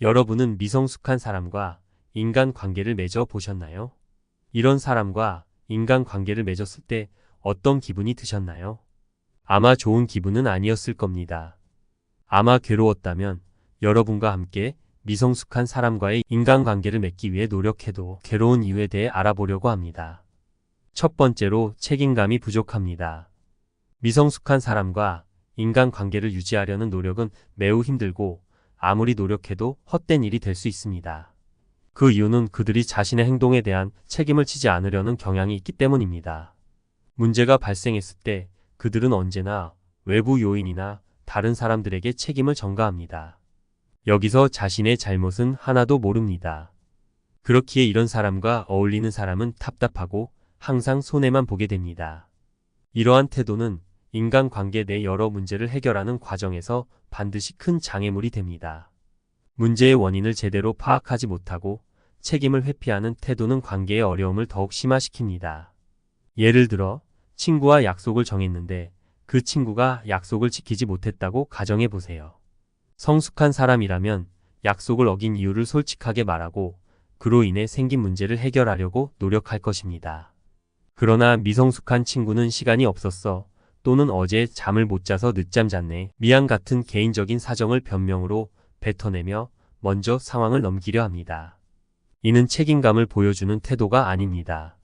여러분은 미성숙한 사람과 인간 관계를 맺어 보셨나요? 이런 사람과 인간 관계를 맺었을 때 어떤 기분이 드셨나요? 아마 좋은 기분은 아니었을 겁니다. 아마 괴로웠다면 여러분과 함께 미성숙한 사람과의 인간관계를 맺기 위해 노력해도 괴로운 이유에 대해 알아보려고 합니다. 첫 번째로 책임감이 부족합니다. 미성숙한 사람과 인간관계를 유지하려는 노력은 매우 힘들고 아무리 노력해도 헛된 일이 될 수 있습니다. 그 이유는 그들이 자신의 행동에 대한 책임을 지지 않으려는 경향이 있기 때문입니다. 문제가 발생했을 때 그들은 언제나 외부 요인이나 다른 사람들에게 책임을 전가합니다. 여기서 자신의 잘못은 하나도 모릅니다. 그렇기에 이런 사람과 어울리는 사람은 답답하고 항상 손해만 보게 됩니다. 이러한 태도는 인간관계 내 여러 문제를 해결하는 과정에서 반드시 큰 장애물이 됩니다. 문제의 원인을 제대로 파악하지 못하고 책임을 회피하는 태도는 관계의 어려움을 더욱 심화시킵니다. 예를 들어 친구와 약속을 정했는데 그 친구가 약속을 지키지 못했다고 가정해 보세요. 성숙한 사람이라면 약속을 어긴 이유를 솔직하게 말하고 그로 인해 생긴 문제를 해결하려고 노력할 것입니다. 그러나 미성숙한 친구는 시간이 없었어 또는 어제 잠을 못 자서 늦잠 잤네 미안 같은 개인적인 사정을 변명으로 뱉어내며 먼저 상황을 넘기려 합니다. 이는 책임감을 보여주는 태도가 아닙니다.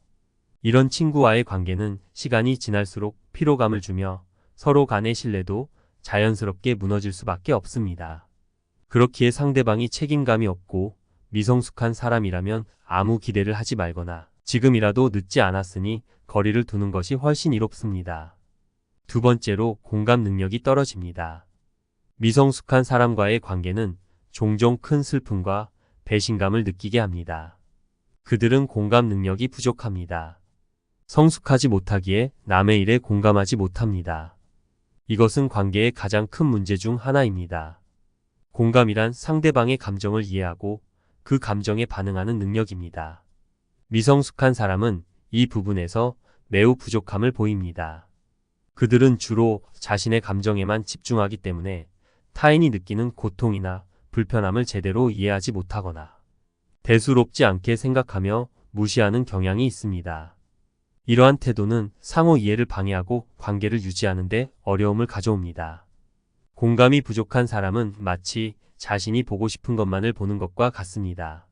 이런 친구와의 관계는 시간이 지날수록 피로감을 주며 서로 간의 신뢰도 자연스럽게 무너질 수밖에 없습니다. 그렇기에 상대방이 책임감이 없고 미성숙한 사람이라면 아무 기대를 하지 말거나 지금이라도 늦지 않았으니 거리를 두는 것이 훨씬 이롭습니다. 두 번째로 공감 능력이 떨어집니다. 미성숙한 사람과의 관계는 종종 큰 슬픔과 배신감을 느끼게 합니다. 그들은 공감 능력이 부족합니다. 성숙하지 못하기에 남의 일에 공감하지 못합니다. 이것은 관계의 가장 큰 문제 중 하나입니다. 공감이란 상대방의 감정을 이해하고 그 감정에 반응하는 능력입니다. 미성숙한 사람은 이 부분에서 매우 부족함을 보입니다. 그들은 주로 자신의 감정에만 집중하기 때문에 타인이 느끼는 고통이나 불편함을 제대로 이해하지 못하거나 대수롭지 않게 생각하며 무시하는 경향이 있습니다. 이러한 태도는 상호 이해를 방해하고 관계를 유지하는 데 어려움을 가져옵니다. 공감이 부족한 사람은 마치 자신이 보고 싶은 것만을 보는 것과 같습니다.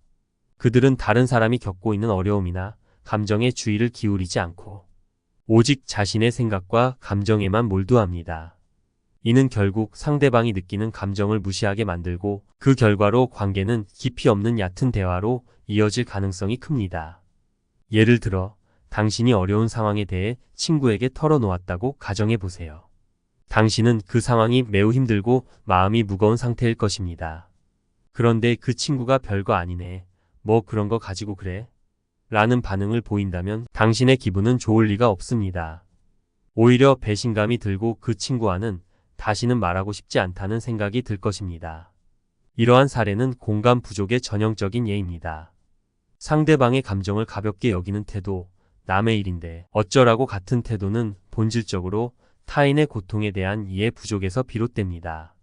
그들은 다른 사람이 겪고 있는 어려움이나 감정에 주의를 기울이지 않고 오직 자신의 생각과 감정에만 몰두합니다. 이는 결국 상대방이 느끼는 감정을 무시하게 만들고 그 결과로 관계는 깊이 없는 얕은 대화로 이어질 가능성이 큽니다. 예를 들어 당신이 어려운 상황에 대해 친구에게 털어놓았다고 가정해 보세요. 당신은 그 상황이 매우 힘들고 마음이 무거운 상태일 것입니다. 그런데 그 친구가 별거 아니네. 뭐 그런 거 가지고 그래? 라는 반응을 보인다면 당신의 기분은 좋을 리가 없습니다. 오히려 배신감이 들고 그 친구와는 다시는 말하고 싶지 않다는 생각이 들 것입니다. 이러한 사례는 공감 부족의 전형적인 예입니다. 상대방의 감정을 가볍게 여기는 태도, 남의 일인데 어쩌라고 같은 태도는 본질적으로 타인의 고통에 대한 이해 부족에서 비롯됩니다.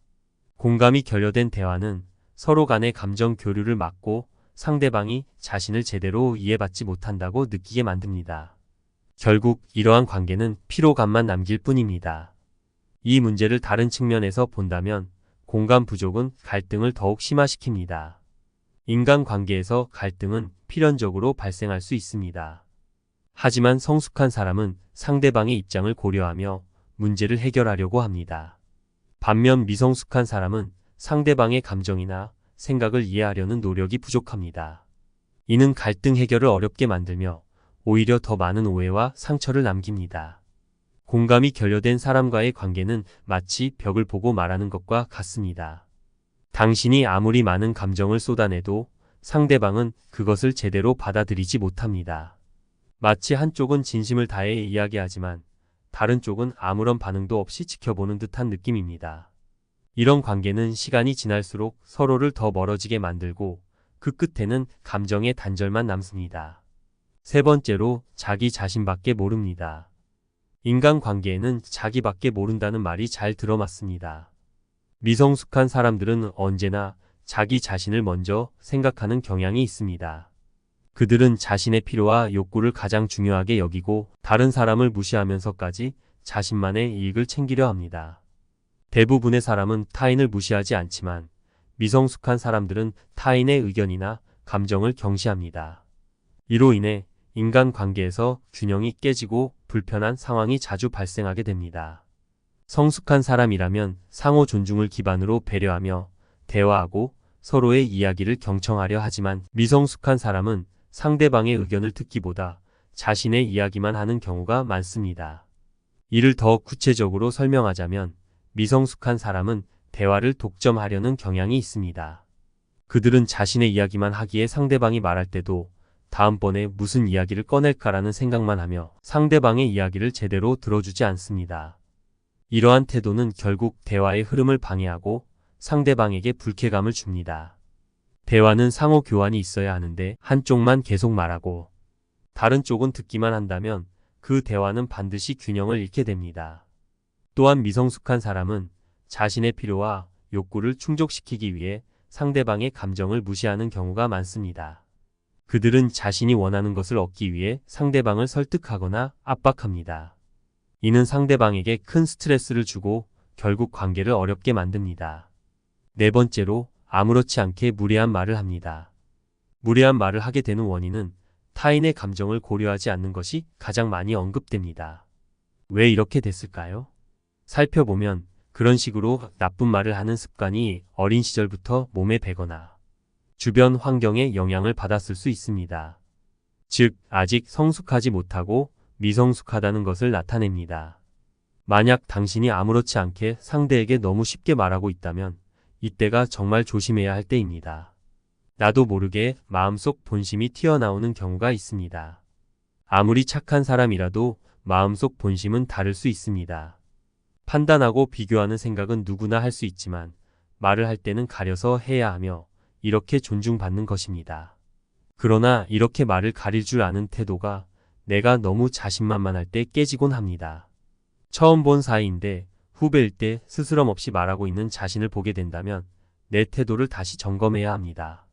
공감이 결여된 대화는 서로 간의 감정 교류를 막고 상대방이 자신을 제대로 이해받지 못한다고 느끼게 만듭니다. 결국 이러한 관계는 피로감만 남길 뿐입니다. 이 문제를 다른 측면에서 본다면 공감 부족은 갈등을 더욱 심화시킵니다. 인간관계에서 갈등은 필연적으로 발생할 수 있습니다. 하지만 성숙한 사람은 상대방의 입장을 고려하며 문제를 해결하려고 합니다. 반면 미성숙한 사람은 상대방의 감정이나 생각을 이해하려는 노력이 부족합니다. 이는 갈등 해결을 어렵게 만들며 오히려 더 많은 오해와 상처를 남깁니다. 공감이 결여된 사람과의 관계는 마치 벽을 보고 말하는 것과 같습니다. 당신이 아무리 많은 감정을 쏟아내도 상대방은 그것을 제대로 받아들이지 못합니다. 마치 한쪽은 진심을 다해 이야기하지만 다른 쪽은 아무런 반응도 없이 지켜보는 듯한 느낌입니다. 이런 관계는 시간이 지날수록 서로를 더 멀어지게 만들고 그 끝에는 감정의 단절만 남습니다. 세 번째로 자기 자신밖에 모릅니다. 인간관계에는 자기밖에 모른다는 말이 잘 들어맞습니다. 미성숙한 사람들은 언제나 자기 자신을 먼저 생각하는 경향이 있습니다. 그들은 자신의 필요와 욕구를 가장 중요하게 여기고 다른 사람을 무시하면서까지 자신만의 이익을 챙기려 합니다. 대부분의 사람은 타인을 무시하지 않지만 미성숙한 사람들은 타인의 의견이나 감정을 경시합니다. 이로 인해 인간관계에서 균형이 깨지고 불편한 상황이 자주 발생하게 됩니다. 성숙한 사람이라면 상호 존중을 기반으로 배려하며 대화하고 서로의 이야기를 경청하려 하지만 미성숙한 사람은 상대방의 의견을 듣기보다 자신의 이야기만 하는 경우가 많습니다. 이를 더 구체적으로 설명하자면 미성숙한 사람은 대화를 독점하려는 경향이 있습니다. 그들은 자신의 이야기만 하기에 상대방이 말할 때도 다음번에 무슨 이야기를 꺼낼까라는 생각만 하며 상대방의 이야기를 제대로 들어주지 않습니다. 이러한 태도는 결국 대화의 흐름을 방해하고 상대방에게 불쾌감을 줍니다. 대화는 상호 교환이 있어야 하는데 한쪽만 계속 말하고 다른 쪽은 듣기만 한다면 그 대화는 반드시 균형을 잃게 됩니다. 또한 미성숙한 사람은 자신의 필요와 욕구를 충족시키기 위해 상대방의 감정을 무시하는 경우가 많습니다. 그들은 자신이 원하는 것을 얻기 위해 상대방을 설득하거나 압박합니다. 이는 상대방에게 큰 스트레스를 주고 결국 관계를 어렵게 만듭니다. 네 번째로 아무렇지 않게 무례한 말을 합니다. 무례한 말을 하게 되는 원인은 타인의 감정을 고려하지 않는 것이 가장 많이 언급됩니다. 왜 이렇게 됐을까요? 살펴보면 그런 식으로 나쁜 말을 하는 습관이 어린 시절부터 몸에 배거나 주변 환경의 영향을 받았을 수 있습니다. 즉, 아직 성숙하지 못하고 미성숙하다는 것을 나타냅니다. 만약 당신이 아무렇지 않게 상대에게 너무 쉽게 말하고 있다면 이때가 정말 조심해야 할 때입니다. 나도 모르게 마음속 본심이 튀어나오는 경우가 있습니다. 아무리 착한 사람이라도 마음속 본심은 다를 수 있습니다. 판단하고 비교하는 생각은 누구나 할 수 있지만 말을 할 때는 가려서 해야 하며 이렇게 존중받는 것입니다. 그러나 이렇게 말을 가릴 줄 아는 태도가 내가 너무 자신만만할 때 깨지곤 합니다. 처음 본 사이인데 후배일 때 스스럼 없이 말하고 있는 자신을 보게 된다면 내 태도를 다시 점검해야 합니다.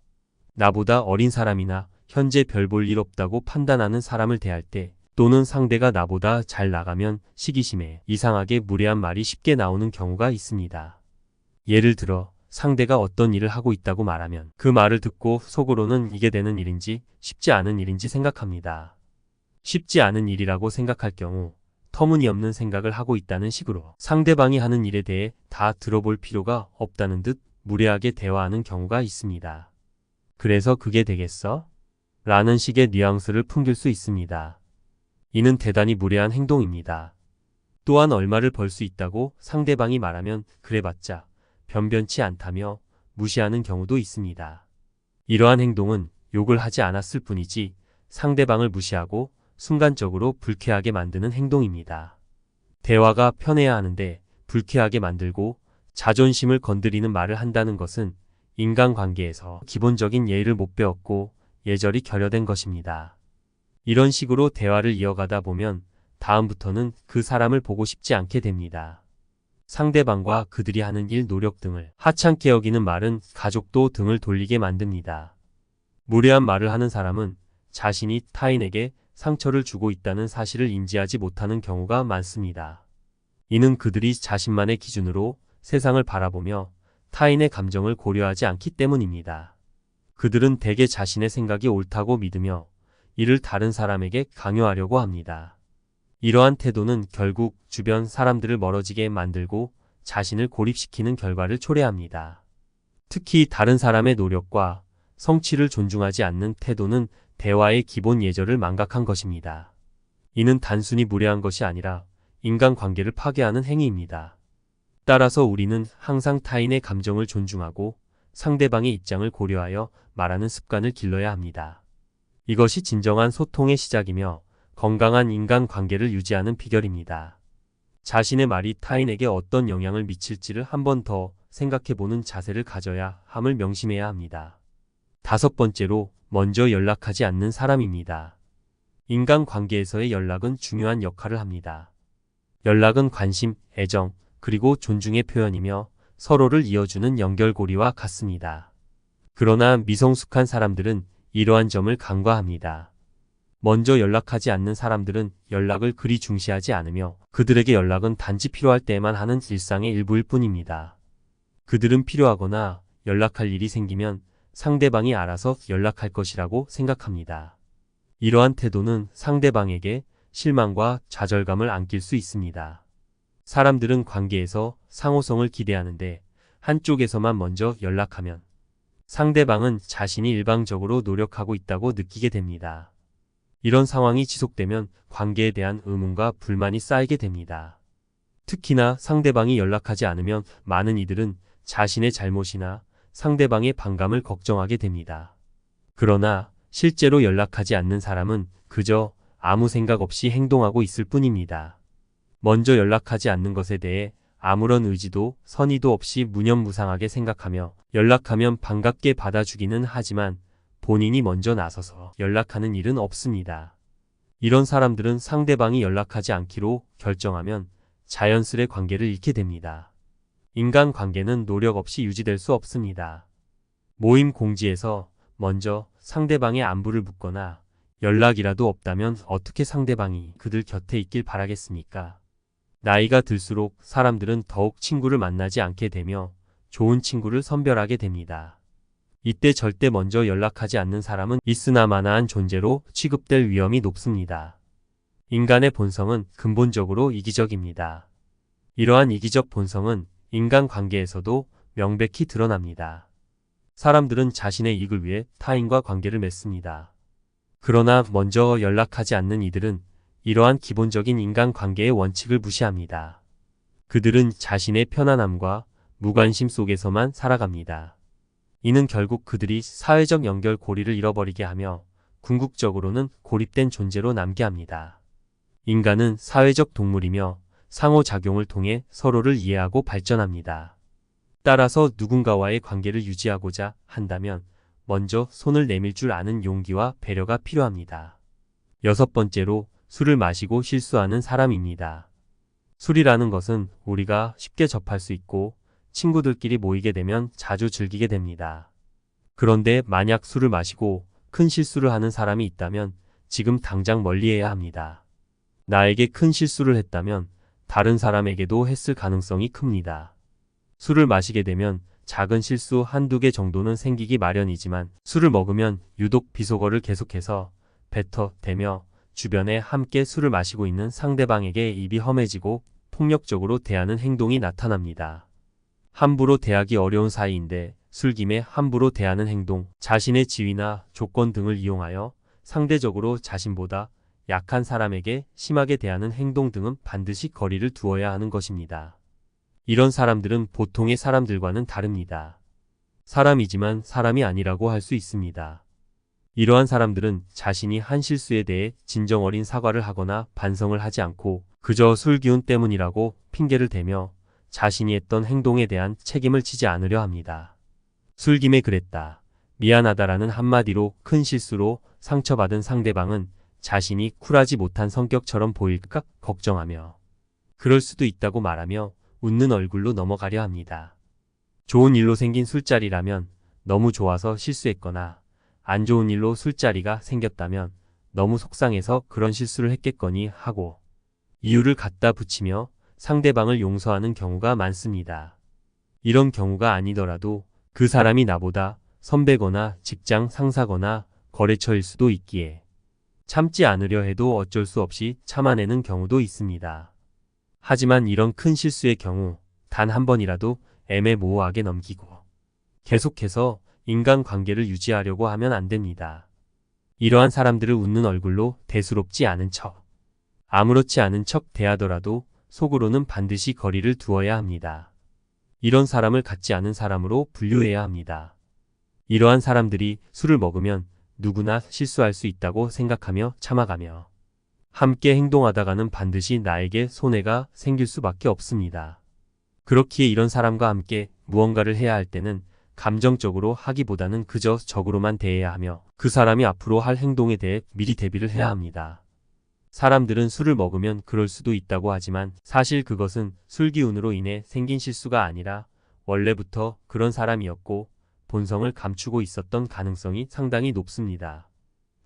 나보다 어린 사람이나 현재 별 볼 일 없다고 판단하는 사람을 대할 때 또는 상대가 나보다 잘 나가면 시기심에 이상하게 무례한 말이 쉽게 나오는 경우가 있습니다. 예를 들어 상대가 어떤 일을 하고 있다고 말하면 그 말을 듣고 속으로는 이게 되는 일인지 쉽지 않은 일인지 생각합니다. 쉽지 않은 일이라고 생각할 경우 터무니없는 생각을 하고 있다는 식으로 상대방이 하는 일에 대해 다 들어볼 필요가 없다는 듯 무례하게 대화하는 경우가 있습니다. 그래서 그게 되겠어? 라는 식의 뉘앙스를 풍길 수 있습니다. 이는 대단히 무례한 행동입니다. 또한 얼마를 벌 수 있다고 상대방이 말하면 그래봤자 변변치 않다며 무시하는 경우도 있습니다. 이러한 행동은 욕을 하지 않았을 뿐이지 상대방을 무시하고 순간적으로 불쾌하게 만드는 행동입니다. 대화가 편해야 하는데 불쾌하게 만들고 자존심을 건드리는 말을 한다는 것은 인간관계에서 기본적인 예의를 못 배웠고 예절이 결여된 것입니다. 이런 식으로 대화를 이어가다 보면 다음부터는 그 사람을 보고 싶지 않게 됩니다. 상대방과 그들이 하는 일, 노력 등을 하찮게 여기는 말은 가족도 등을 돌리게 만듭니다. 무례한 말을 하는 사람은 자신이 타인에게 상처를 주고 있다는 사실을 인지하지 못하는 경우가 많습니다. 이는 그들이 자신만의 기준으로 세상을 바라보며 타인의 감정을 고려하지 않기 때문입니다. 그들은 대개 자신의 생각이 옳다고 믿으며 이를 다른 사람에게 강요하려고 합니다. 이러한 태도는 결국 주변 사람들을 멀어지게 만들고 자신을 고립시키는 결과를 초래합니다. 특히 다른 사람의 노력과 성취를 존중하지 않는 태도는 대화의 기본 예절을 망각한 것입니다. 이는 단순히 무례한 것이 아니라 인간관계를 파괴하는 행위입니다. 따라서 우리는 항상 타인의 감정을 존중하고 상대방의 입장을 고려하여 말하는 습관을 길러야 합니다. 이것이 진정한 소통의 시작이며 건강한 인간관계를 유지하는 비결입니다. 자신의 말이 타인에게 어떤 영향을 미칠지를 한 번 더 생각해보는 자세를 가져야 함을 명심해야 합니다. 다섯 번째로 먼저 연락하지 않는 사람입니다. 인간관계에서의 연락은 중요한 역할을 합니다. 연락은 관심, 애정, 그리고 존중의 표현이며 서로를 이어주는 연결고리와 같습니다. 그러나 미성숙한 사람들은 이러한 점을 간과합니다. 먼저 연락하지 않는 사람들은 연락을 그리 중시하지 않으며 그들에게 연락은 단지 필요할 때에만 하는 일상의 일부일 뿐입니다. 그들은 필요하거나 연락할 일이 생기면 상대방이 알아서 연락할 것이라고 생각합니다. 이러한 태도는 상대방에게 실망과 좌절감을 안길 수 있습니다. 사람들은 관계에서 상호성을 기대하는데 한쪽에서만 먼저 연락하면 상대방은 자신이 일방적으로 노력하고 있다고 느끼게 됩니다. 이런 상황이 지속되면 관계에 대한 의문과 불만이 쌓이게 됩니다. 특히나 상대방이 연락하지 않으면 많은 이들은 자신의 잘못이나 상대방의 반감을 걱정하게 됩니다. 그러나 실제로 연락하지 않는 사람은 그저 아무 생각 없이 행동하고 있을 뿐입니다. 먼저 연락하지 않는 것에 대해 아무런 의지도 선의도 없이 무념무상하게 생각하며 연락하면 반갑게 받아주기는 하지만 본인이 먼저 나서서 연락하는 일은 없습니다. 이런 사람들은 상대방이 연락하지 않기로 결정하면 자연스레 관계를 잃게 됩니다. 인간관계는 노력 없이 유지될 수 없습니다. 모임 공지에서 먼저 상대방의 안부를 묻거나 연락이라도 없다면 어떻게 상대방이 그들 곁에 있길 바라겠습니까? 나이가 들수록 사람들은 더욱 친구를 만나지 않게 되며 좋은 친구를 선별하게 됩니다. 이때 절대 먼저 연락하지 않는 사람은 있으나마나한 존재로 취급될 위험이 높습니다. 인간의 본성은 근본적으로 이기적입니다. 이러한 이기적 본성은 인간관계에서도 명백히 드러납니다. 사람들은 자신의 이익을 위해 타인과 관계를 맺습니다. 그러나 먼저 연락하지 않는 이들은 이러한 기본적인 인간관계의 원칙을 무시합니다. 그들은 자신의 편안함과 무관심 속에서만 살아갑니다. 이는 결국 그들이 사회적 연결고리를 잃어버리게 하며 궁극적으로는 고립된 존재로 남게 합니다. 인간은 사회적 동물이며 상호작용을 통해 서로를 이해하고 발전합니다. 따라서 누군가와의 관계를 유지하고자 한다면 먼저 손을 내밀 줄 아는 용기와 배려가 필요합니다. 6번째로 술을 마시고 실수하는 사람입니다. 술이라는 것은 우리가 쉽게 접할 수 있고 친구들끼리 모이게 되면 자주 즐기게 됩니다. 그런데 만약 술을 마시고 큰 실수를 하는 사람이 있다면 지금 당장 멀리해야 합니다. 나에게 큰 실수를 했다면 다른 사람에게도 했을 가능성이 큽니다. 술을 마시게 되면 작은 실수 한두 개 정도는 생기기 마련이지만 술을 먹으면 유독 비속어를 계속해서 뱉어대며 주변에 함께 술을 마시고 있는 상대방에게 입이 험해지고 폭력적으로 대하는 행동이 나타납니다. 함부로 대하기 어려운 사이인데 술김에 함부로 대하는 행동, 자신의 지위나 조건 등을 이용하여 상대적으로 자신보다 약한 사람에게 심하게 대하는 행동 등은 반드시 거리를 두어야 하는 것입니다. 이런 사람들은 보통의 사람들과는 다릅니다. 사람이지만 사람이 아니라고 할 수 있습니다. 이러한 사람들은 자신이 한 실수에 대해 진정 어린 사과를 하거나 반성을 하지 않고 그저 술 기운 때문이라고 핑계를 대며 자신이 했던 행동에 대한 책임을 지지 않으려 합니다. 술김에 그랬다, 미안하다라는 한마디로 큰 실수로 상처받은 상대방은 자신이 쿨하지 못한 성격처럼 보일까 걱정하며 그럴 수도 있다고 말하며 웃는 얼굴로 넘어가려 합니다. 좋은 일로 생긴 술자리라면 너무 좋아서 실수했거나 안 좋은 일로 술자리가 생겼다면 너무 속상해서 그런 실수를 했겠거니 하고 이유를 갖다 붙이며 상대방을 용서하는 경우가 많습니다. 이런 경우가 아니더라도 그 사람이 나보다 선배거나 직장 상사거나 거래처일 수도 있기에 참지 않으려 해도 어쩔 수 없이 참아내는 경우도 있습니다. 하지만 이런 큰 실수의 경우 단 한 번이라도 애매모호하게 넘기고 계속해서 인간관계를 유지하려고 하면 안 됩니다. 이러한 사람들을 웃는 얼굴로 대수롭지 않은 척, 아무렇지 않은 척 대하더라도 속으로는 반드시 거리를 두어야 합니다. 이런 사람을 갖지 않은 사람으로 분류해야 합니다. 이러한 사람들이 술을 먹으면 누구나 실수할 수 있다고 생각하며 참아가며 함께 행동하다가는 반드시 나에게 손해가 생길 수밖에 없습니다. 그렇기에 이런 사람과 함께 무언가를 해야 할 때는 감정적으로 하기보다는 그저 적으로만 대해야 하며 그 사람이 앞으로 할 행동에 대해 미리 대비를 해야 합니다. 사람들은 술을 먹으면 그럴 수도 있다고 하지만 사실 그것은 술기운으로 인해 생긴 실수가 아니라 원래부터 그런 사람이었고 본성을 감추고 있었던 가능성이 상당히 높습니다.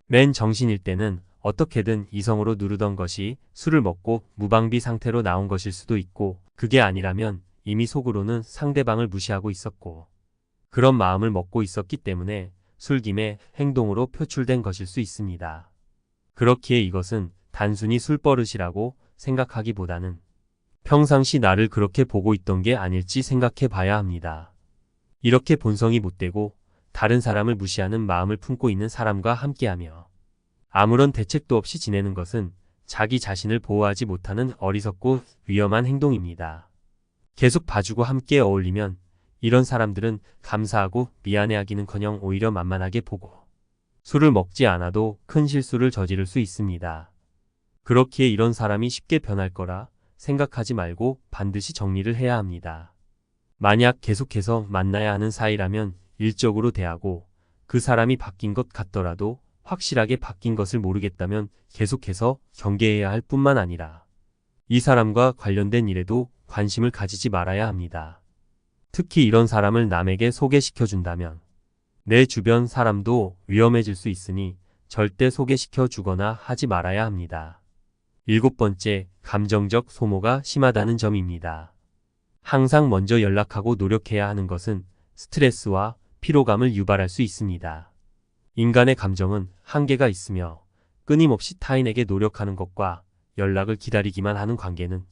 맨 정신일 때는 어떻게든 이성으로 누르던 것이 술을 먹고 무방비 상태로 나온 것일 수도 있고, 그게 아니라면 이미 속으로는 상대방을 무시하고 있었고, 그런 마음을 먹고 있었기 때문에 술김에 행동으로 표출된 것일 수 있습니다. 그렇기에 이것은 단순히 술버릇이라고 생각하기보다는 평상시 나를 그렇게 보고 있던 게 아닐지 생각해 봐야 합니다. 이렇게 본성이 못되고 다른 사람을 무시하는 마음을 품고 있는 사람과 함께하며 아무런 대책도 없이 지내는 것은 자기 자신을 보호하지 못하는 어리석고 위험한 행동입니다. 계속 봐주고 함께 어울리면 이런 사람들은 감사하고 미안해하기는커녕 오히려 만만하게 보고 술을 먹지 않아도 큰 실수를 저지를 수 있습니다. 그렇기에 이런 사람이 쉽게 변할 거라 생각하지 말고 반드시 정리를 해야 합니다. 만약 계속해서 만나야 하는 사이라면 일적으로 대하고, 그 사람이 바뀐 것 같더라도 확실하게 바뀐 것을 모르겠다면 계속해서 경계해야 할 뿐만 아니라 이 사람과 관련된 일에도 관심을 가지지 말아야 합니다. 특히 이런 사람을 남에게 소개시켜준다면 내 주변 사람도 위험해질 수 있으니 절대 소개시켜 주거나 하지 말아야 합니다. 7번째, 감정적 소모가 심하다는 점입니다. 항상 먼저 연락하고 노력해야 하는 것은 스트레스와 피로감을 유발할 수 있습니다. 인간의 감정은 한계가 있으며 끊임없이 타인에게 노력하는 것과 연락을 기다리기만 하는 관계는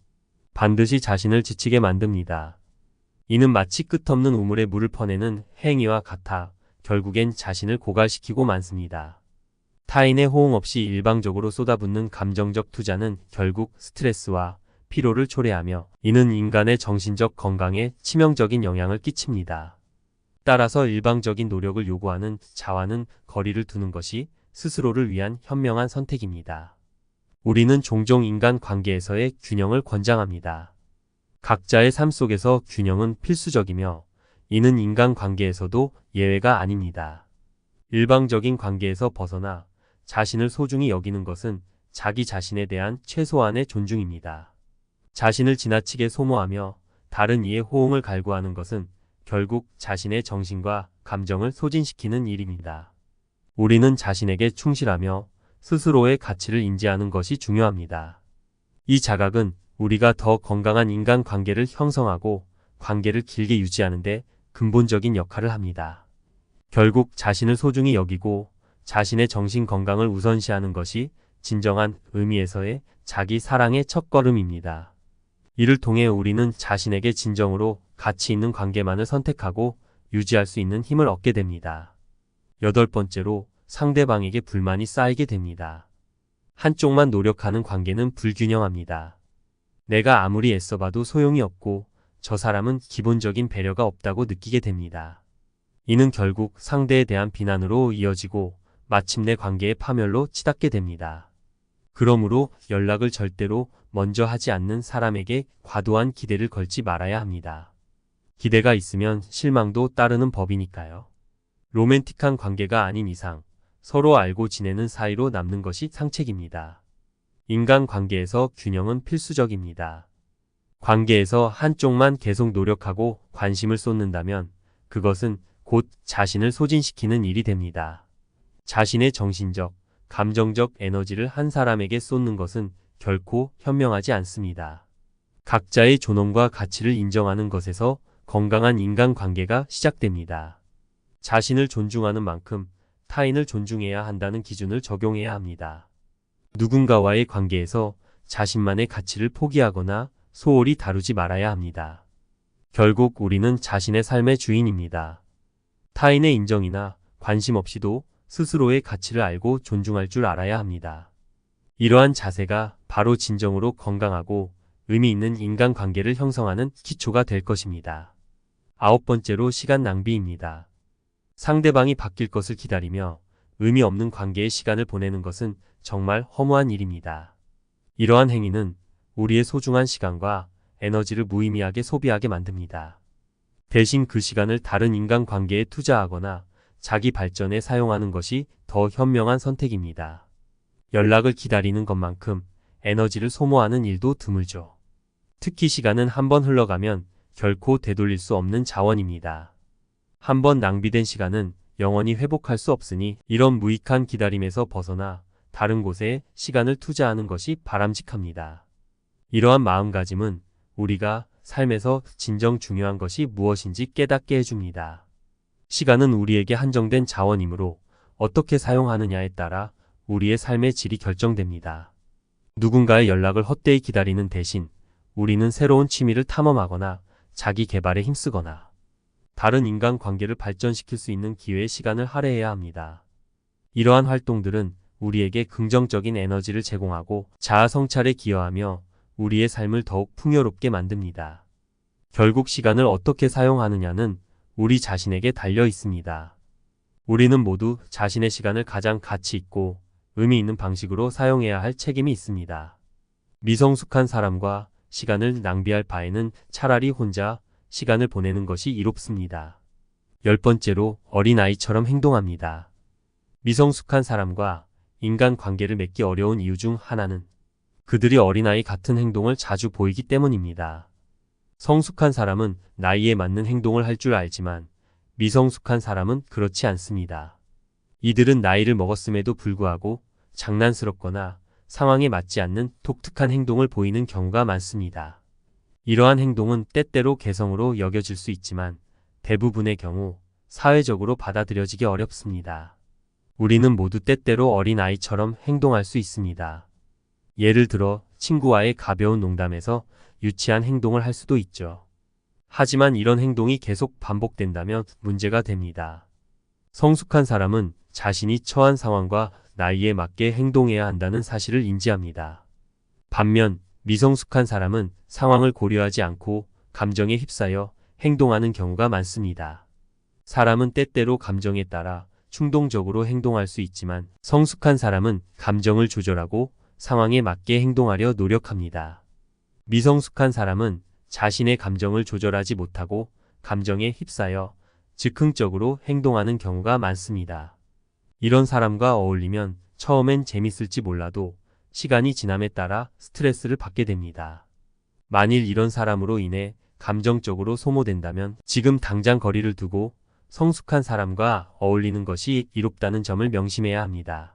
반드시 자신을 지치게 만듭니다. 이는 마치 끝없는 우물에 물을 퍼내는 행위와 같아 결국엔 자신을 고갈시키고 많습니다. 타인의 호응 없이 일방적으로 쏟아붓는 감정적 투자는 결국 스트레스와 피로를 초래하며 이는 인간의 정신적 건강에 치명적인 영향을 끼칩니다. 따라서 일방적인 노력을 요구하는 자와는 거리를 두는 것이 스스로를 위한 현명한 선택입니다. 우리는 종종 인간 관계에서의 균형을 권장합니다. 각자의 삶 속에서 균형은 필수적이며 이는 인간 관계에서도 예외가 아닙니다. 일방적인 관계에서 벗어나 자신을 소중히 여기는 것은 자기 자신에 대한 최소한의 존중입니다. 자신을 지나치게 소모하며 다른 이의 호응을 갈구하는 것은 결국 자신의 정신과 감정을 소진시키는 일입니다. 우리는 자신에게 충실하며 스스로의 가치를 인지하는 것이 중요합니다. 이 자각은 우리가 더 건강한 인간관계를 형성하고 관계를 길게 유지하는 데 근본적인 역할을 합니다. 결국 자신을 소중히 여기고 자신의 정신 건강을 우선시하는 것이 진정한 의미에서의 자기 사랑의 첫걸음입니다. 이를 통해 우리는 자신에게 진정으로 가치 있는 관계만을 선택하고 유지할 수 있는 힘을 얻게 됩니다. 8번째로, 상대방에게 불만이 쌓이게 됩니다. 한쪽만 노력하는 관계는 불균형합니다. 내가 아무리 애써봐도 소용이 없고 저 사람은 기본적인 배려가 없다고 느끼게 됩니다. 이는 결국 상대에 대한 비난으로 이어지고 마침내 관계의 파멸로 치닫게 됩니다. 그러므로 연락을 절대로 먼저 하지 않는 사람에게 과도한 기대를 걸지 말아야 합니다. 기대가 있으면 실망도 따르는 법이니까요. 로맨틱한 관계가 아닌 이상 서로 알고 지내는 사이로 남는 것이 상책입니다. 인간관계에서 균형은 필수적입니다. 관계에서 한쪽만 계속 노력하고 관심을 쏟는다면 그것은 곧 자신을 소진시키는 일이 됩니다. 자신의 정신적, 감정적 에너지를 한 사람에게 쏟는 것은 결코 현명하지 않습니다. 각자의 존엄과 가치를 인정하는 것에서 건강한 인간관계가 시작됩니다. 자신을 존중하는 만큼 타인을 존중해야 한다는 기준을 적용해야 합니다. 누군가와의 관계에서 자신만의 가치를 포기하거나 소홀히 다루지 말아야 합니다. 결국 우리는 자신의 삶의 주인입니다. 타인의 인정이나 관심 없이도 스스로의 가치를 알고 존중할 줄 알아야 합니다. 이러한 자세가 바로 진정으로 건강하고 의미 있는 인간관계를 형성하는 기초가 될 것입니다. 9번째로, 시간 낭비입니다. 상대방이 바뀔 것을 기다리며 의미 없는 관계에 시간을 보내는 것은 정말 허무한 일입니다. 이러한 행위는 우리의 소중한 시간과 에너지를 무의미하게 소비하게 만듭니다. 대신 그 시간을 다른 인간관계에 투자하거나 자기 발전에 사용하는 것이 더 현명한 선택입니다. 연락을 기다리는 것만큼 에너지를 소모하는 일도 드물죠. 특히 시간은 한번 흘러가면 결코 되돌릴 수 없는 자원입니다. 한번 낭비된 시간은 영원히 회복할 수 없으니 이런 무익한 기다림에서 벗어나 다른 곳에 시간을 투자하는 것이 바람직합니다. 이러한 마음가짐은 우리가 삶에서 진정 중요한 것이 무엇인지 깨닫게 해줍니다. 시간은 우리에게 한정된 자원이므로 어떻게 사용하느냐에 따라 우리의 삶의 질이 결정됩니다. 누군가의 연락을 헛되이 기다리는 대신 우리는 새로운 취미를 탐험하거나 자기 개발에 힘쓰거나 다른 인간 관계를 발전시킬 수 있는 기회에 시간을 할애해야 합니다. 이러한 활동들은 우리에게 긍정적인 에너지를 제공하고 자아 성찰에 기여하며 우리의 삶을 더욱 풍요롭게 만듭니다. 결국 시간을 어떻게 사용하느냐는 우리 자신에게 달려 있습니다. 우리는 모두 자신의 시간을 가장 가치 있고 의미 있는 방식으로 사용해야 할 책임이 있습니다. 미성숙한 사람과 시간을 낭비할 바에는 차라리 혼자 시간을 보내는 것이 이롭습니다. 10번째로 어린아이처럼 행동합니다. 미성숙한 사람과 인간 관계를 맺기 어려운 이유 중 하나는 그들이 어린아이 같은 행동을 자주 보이기 때문입니다. 성숙한 사람은 나이에 맞는 행동을 할 줄 알지만 미성숙한 사람은 그렇지 않습니다. 이들은 나이를 먹었음에도 불구하고 장난스럽거나 상황에 맞지 않는 독특한 행동을 보이는 경우가 많습니다. 이러한 행동은 때때로 개성으로 여겨질 수 있지만 대부분의 경우 사회적으로 받아들여지기 어렵습니다. 우리는 모두 때때로 어린아이처럼 행동할 수 있습니다. 예를 들어 친구와의 가벼운 농담에서 유치한 행동을 할 수도 있죠. 하지만 이런 행동이 계속 반복된다면 문제가 됩니다. 성숙한 사람은 자신이 처한 상황과 나이에 맞게 행동해야 한다는 사실을 인지합니다. 반면 미성숙한 사람은 상황을 고려하지 않고 감정에 휩싸여 행동하는 경우가 많습니다. 사람은 때때로 감정에 따라 충동적으로 행동할 수 있지만 성숙한 사람은 감정을 조절하고 상황에 맞게 행동하려 노력합니다. 미성숙한 사람은 자신의 감정을 조절하지 못하고 감정에 휩싸여 즉흥적으로 행동하는 경우가 많습니다. 이런 사람과 어울리면 처음엔 재밌을지 몰라도 시간이 지남에 따라 스트레스를 받게 됩니다. 만일 이런 사람으로 인해 감정적으로 소모된다면 지금 당장 거리를 두고 성숙한 사람과 어울리는 것이 이롭다는 점을 명심해야 합니다.